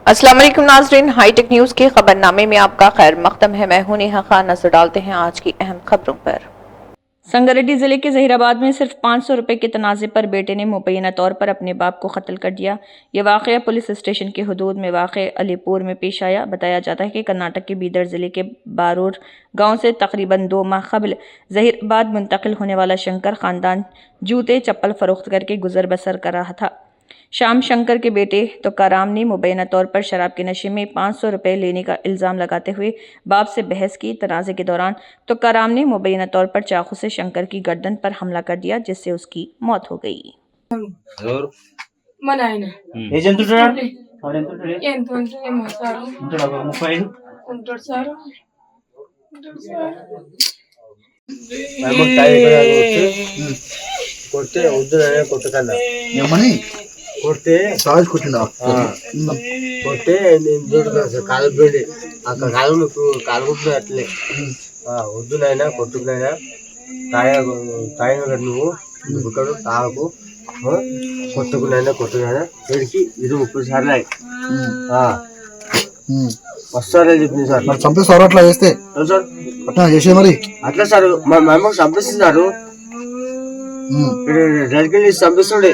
अस्सलाम वालेकुम नाज़रीन, हाईटेक न्यूज़ के खबरनामे में आपका खैर मकदम है। मैं हूं नेहा खान। नजर डालते हैं आज की अहम खबरों पर। संगारेड्डी जिले के जहीराबाद में सिर्फ 500 रुपए के तनाज़े पर बेटे ने मुबैना तौर पर अपने बाप को कत्ल कर दिया। ये वाक़या पुलिस स्टेशन के हदूद में वाक़े अलीपुर में पेश आया। बताया जाता है कि कर्नाटक के बीदर जिले के बारूर गांव से तकरीबन 2 माह कबल जहीराबाद मुंतकिल होने वाला शंकर खानदान जूते चप्पल फरोख्त करके गुजर बसर कर रहा था। शाम शंकर के बेटे तुकाराम ने मुबैना तौर पर शराब के नशे में 500 रुपए लेने का इल्ज़ाम लगाते हुए बाप से बहस की। तनाज़े के दौरान तुकाराम ने मुबैना तौर पर चाकू से शंकर की गर्दन पर हमला कर दिया, जिससे उसकी मौत हो गई। కొడితే సాగుకుంటున్నా కొడితే కాలు పోయింది అక్కడ కాలుకుంటున్నా అట్లే వద్దు నాయన కొట్టుకునైనా తాగిన నువ్వు దుబ్బుకడు తాగకు కొట్టుకునైనా వీడికి 20-30 సార్లు వస్తారని చెప్పింది సార్. మరి చంపేస్తారు అట్లా చేస్తే సార్, అట్లా చేసే మరి అట్లా సార్ మా అమ్మ చంపిస్తున్నారు, చంపిస్తుండే.